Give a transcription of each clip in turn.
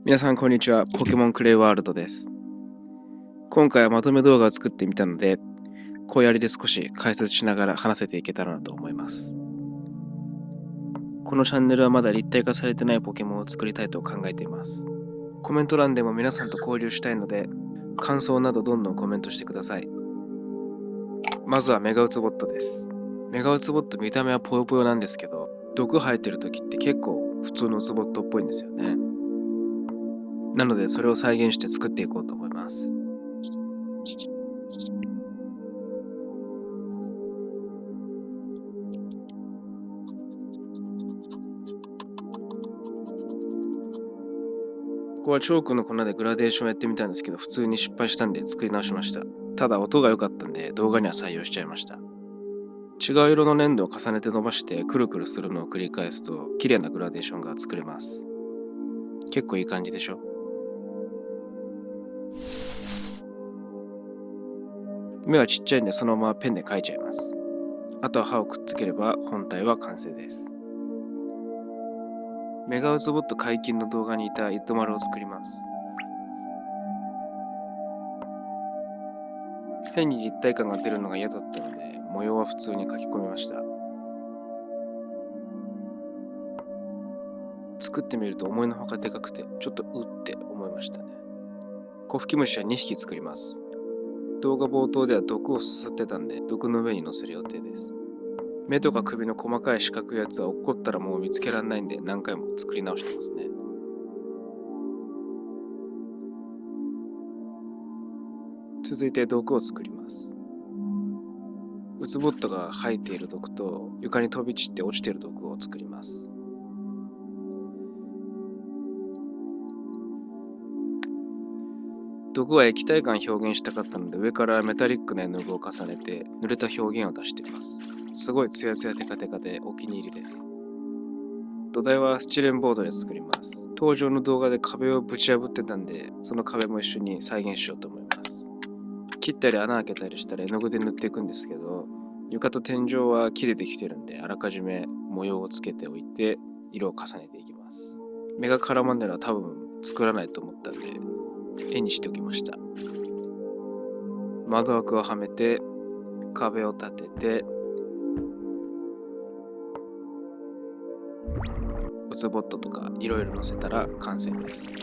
皆さんこんにちは。ポケモンクレイワールドです。今回はまとめ動画を作ってみたので、小やりで少し解説しながら話せていけたらなと思います。このチャンネルはまだ立体化されてないポケモンを作りたいと考えています。コメント欄でも皆さんと交流したいので、感想などどんどんコメントしてください。まずはメガウツボットです。メガウツボット見た目はぽよぽよなんですけど、毒生えてる時って結構普通のウツボットっぽいんですよね。なのでそれを再現して作っていこうと思います。ここはチョークの粉でグラデーションやってみたんですけど、普通に失敗したんで作り直しました。ただ音が良かったんで動画には採用しちゃいました。違う色の粘土を重ねて伸ばしてくるくるするのを繰り返すと綺麗なグラデーションが作れます。結構いい感じでしょ。目はちっちゃいんでそのままペンで描いちゃいます。あとは歯をくっつければ本体は完成です。メガウツボット解禁の動画にいたイットマルを作ります。変に立体感が出るのが嫌だったので模様は普通に描き込みました。作ってみると思いのほかでかくてちょっとうって思いましたね。コフキムシは2匹作ります。動画冒頭では毒をすすってたんで毒の上に乗せる予定です。目とか首の細かい四角いやつは落っこったらもう見つけられないんで何回も作り直してますね。続いて毒を作ります。ウツボットが生えている毒と床に飛び散って落ちている毒を作ります。毒は液体感表現したかったので上からメタリックな絵の具を重ねて濡れた表現を出しています。すごいツヤツヤテカテカでお気に入りです。土台はスチレンボードで作ります。登場の動画で壁をぶち破ってたんでその壁も一緒に再現しようと思います。切ったり穴開けたりしたら絵の具で塗っていくんですけど、床と天井は木でできてるんであらかじめ模様をつけておいて色を重ねていきます。目が絡まんだら多分作らないと思ったんで絵にしておきました。窓枠をはめて壁を立ててウツボットとかいろいろ乗せたら完成です。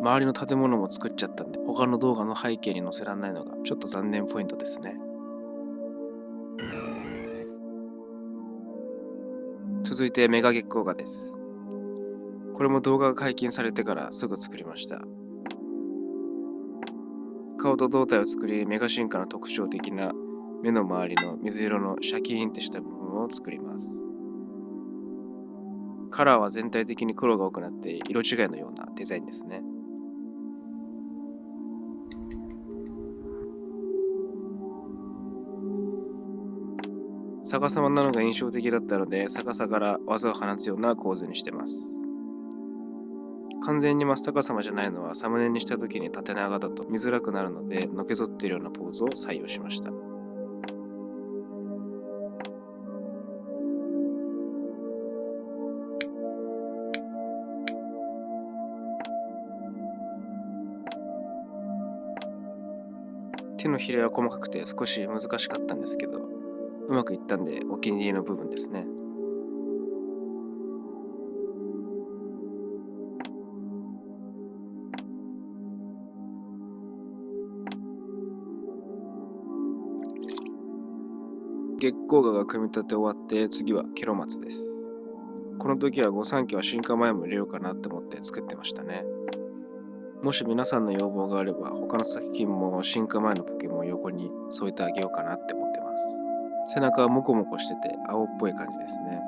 周りの建物も作っちゃったんで他の動画の背景に載せられないのがちょっと残念ポイントですね。続いてメガ月光画です。これも動画が解禁されてからすぐ作りました。顔と胴体を作りメガ進化の特徴的な目の周りの水色のシャキーンってした部分を作ります。カラーは全体的に黒が多くなって色違いのようなデザインですね。逆さまなのが印象的だったので逆さから技を放つような構図にしてます。完全に真っ逆さまじゃないのはサムネにした時に縦長だと見づらくなるのでのけぞっているようなポーズを採用しました。手のひらは細かくて少し難しかったんですけどうまくいったんでお気に入りの部分ですね。月光画が組み立て終わって次はケロマツです。この時は御三家は進化前も入れようかなって思って作ってましたね。もし皆さんの要望があれば他の作品も進化前のポケモンを横に添えてあげようかなって思ってます。背中はモコモコしてて青っぽい感じですね。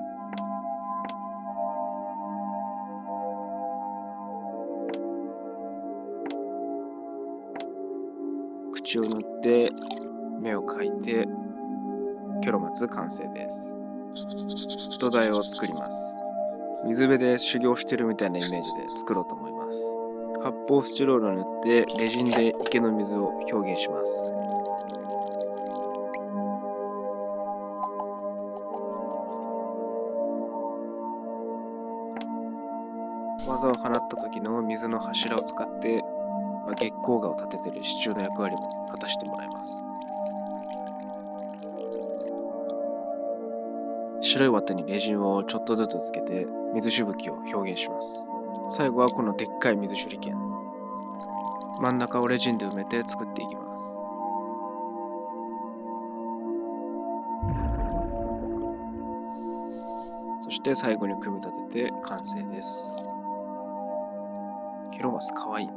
口を塗って目を描いてキョロマツ完成です。土台を作ります。水辺で修行してるみたいなイメージで作ろうと思います。発泡スチロールを塗ってレジンで池の水を表現します。技を放った時の水の柱を使って月光画を立てている支柱の役割も果たしてもらいます。白い綿にレジンをちょっとずつつけて水しぶきを表現します。最後はこのでっかい水手裏剣。真ん中をレジンで埋めて作っていきます。そして最後に組み立てて完成です。ケロマスかわいいな。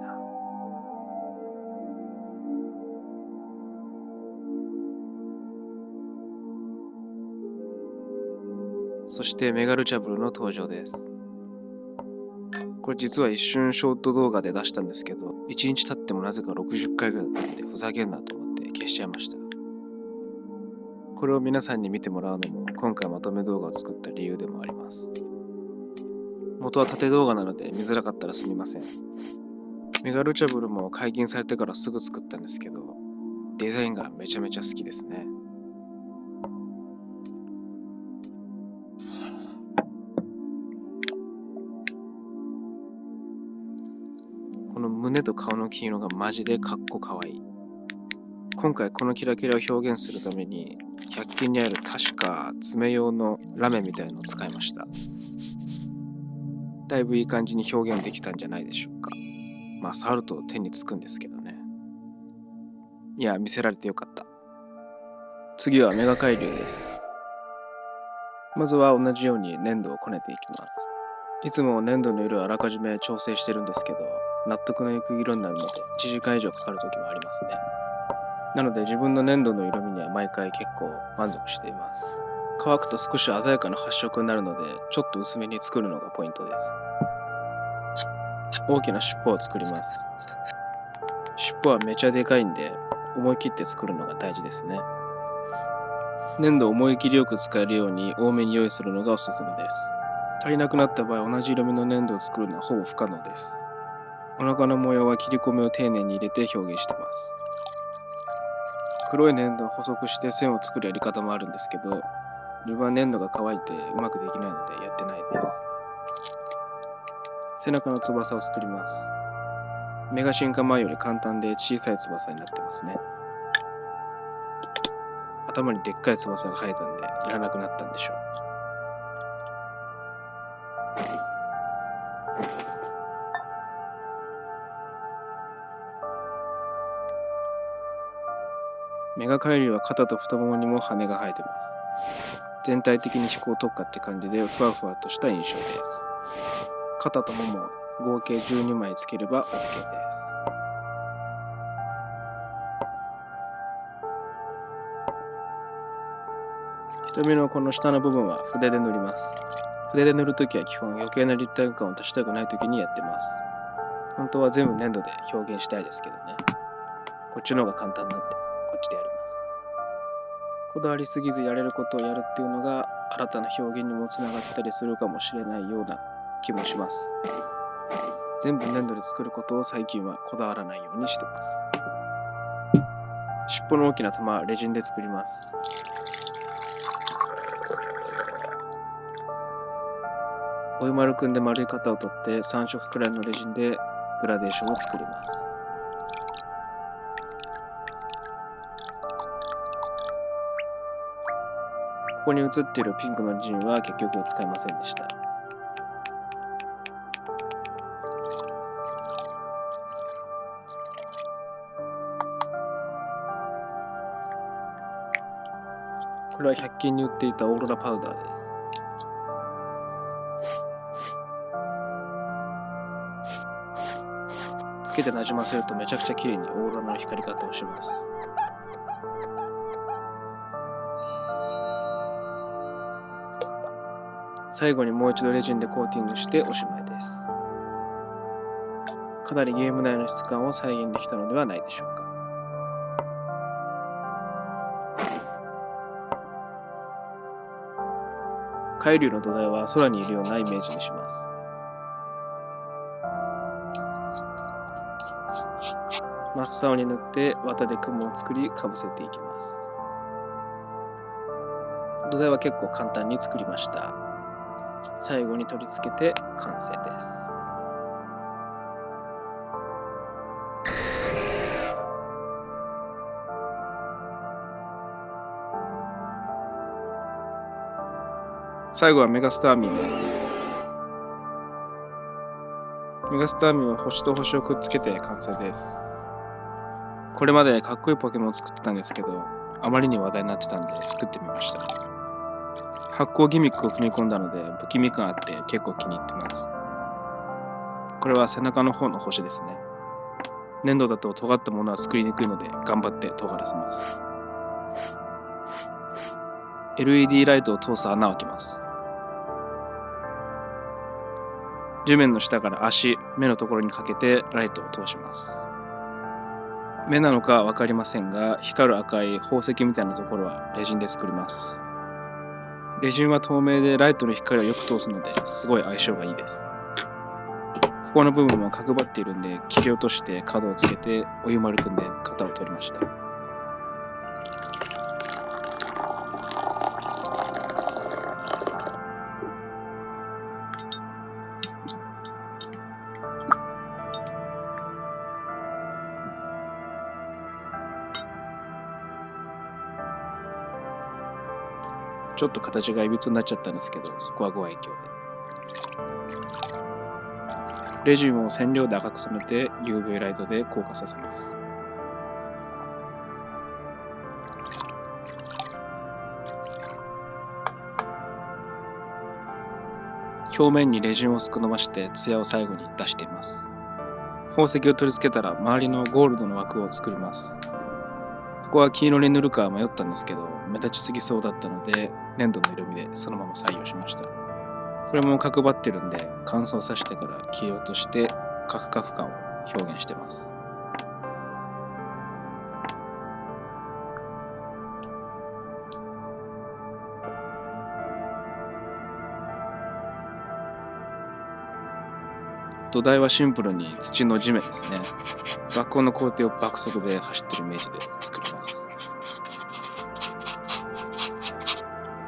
そしてメガルチャブルの登場です。これ実は一瞬ショート動画で出したんですけど、1日経ってもなぜか60回ぐらいだったんでふざけんなと思って消しちゃいました。これを皆さんに見てもらうのも今回まとめ動画を作った理由でもあります。元は縦動画なので見づらかったらすみません。メガルチャブルも解禁されてからすぐ作ったんですけど、デザインがめちゃめちゃ好きですね。この胸と顔の金色がマジでかっこかわいい。今回このキラキラを表現するために100均にある確か爪用のラメみたいのを使いました。だいぶいい感じに表現できたんじゃないでしょうか。まあ触ると手につくんですけどね。いや、見せられてよかった。次はメガ海流です。まずは同じように粘土をこねていきます。いつも粘土の色をあらかじめ調整してるんですけど、納得のいく色になるので1時間以上かかる時もありますね。なので自分の粘土の色味には毎回結構満足しています。乾くと少し鮮やかな発色になるので、ちょっと薄めに作るのがポイントです。大きな尻尾を作ります。尻尾はめちゃでかいんで、思い切って作るのが大事ですね。粘土を思い切りよく使えるように多めに用意するのがおすすめです。足りなくなった場合、同じ色味の粘土を作るのはほぼ不可能です。お腹の模様は切り込みを丁寧に入れて表現してます。黒い粘土を細くして線を作るやり方もあるんですけど、自分は粘土が乾いてうまくできないのでやってないです。背中の翼を作ります。目が進化前より簡単で小さい翼になってますね。頭にでっかい翼が生えたんでいらなくなったんでしょう。メガ海流は肩と太ももにも羽が生えてます。全体的に飛行特化って感じでふわふわとした印象です。肩ともも合計12枚つければ OK です。瞳のこの下の部分は筆で塗ります。筆で塗るときは基本余計な立体感を足したくないときにやってます。本当は全部粘土で表現したいですけどね。こっちの方が簡単なんでこっちでやります。こだわりすぎずやれることをやるっていうのが新たな表現にもつながったりするかもしれないような気もします。全部粘土で作ることを最近はこだわらないようにしてます。尻尾の大きな玉はレジンで作ります。お湯丸くんで丸い型を取って3色くらいのレジンでグラデーションを作ります。ここに映っているピンクのジンは結局使いませんでした。これは100均に売っていたオーロラパウダーです。つけてなじませるとめちゃくちゃ綺麗にオーロラの光り方をします。最後にもう一度レジンでコーティングしておしまいです。かなりゲーム内の質感を再現できたのではないでしょうか。海流の土台は空にいるようなイメージにします。真っ青に塗って綿で雲を作りかぶせていきます。土台は結構簡単に作りました。最後に取り付けて完成です。最後はメガスターミンです。メガスターミンは星と星をくっつけて完成です。これまでかっこいいポケモンを作ってたんですけど、あまりに話題になってたんで作ってみました。発光ギミックを組み込んだので不気味感あって結構気に入ってます。これは背中の方の星ですね。粘土だと尖ったものは作りにくいので頑張って尖らせます。LED ライトを通す穴を開けます。地面の下から足、目のところにかけてライトを通します。目なのか分かりませんが、光る赤い宝石みたいなところはレジンで作ります。レジンは透明でライトの光をよく通すのですごい相性がいいです。ここの部分も角張っているんで切り落として角をつけてお湯丸くんで型を取りました。ちょっと形がいびつになっちゃったんですけど、そこはご愛嬌で。レジンを染料で赤く染めて UV ライトで硬化させます。表面にレジンを薄く伸ばしてツヤを最後に出しています。宝石を取り付けたら周りのゴールドの枠を作ります。ここは黄色に塗るか迷ったんですけど、目立ちすぎそうだったので粘土の色味でそのまま採用しました。これも角張ってるんで乾燥させてから切り落としてカフカフ感を表現してます。土台はシンプルに土の地面ですね。学校の校庭を爆速で走ってるイメージで作ります。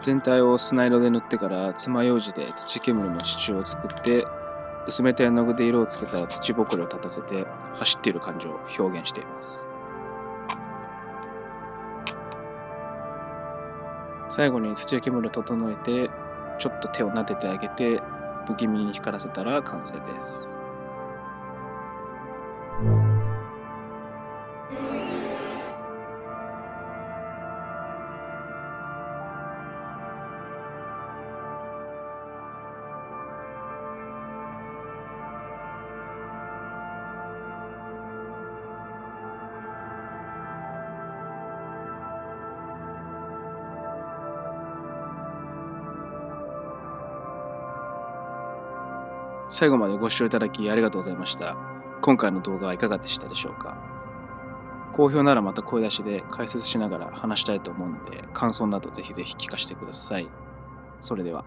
全体を砂色で塗ってから爪楊枝で土煙の支柱を作って薄めた絵の具で色をつけた土ぼこりを立たせて走っている感じを表現しています。最後に土や煙を整えてちょっと手を撫でてあげて不気味に光らせたら完成です。最後までご視聴いただきありがとうございました。今回の動画はいかがでしたでしょうか。好評ならまた声出しで解説しながら話したいと思うので、感想などぜひぜひ聞かせてください。それでは。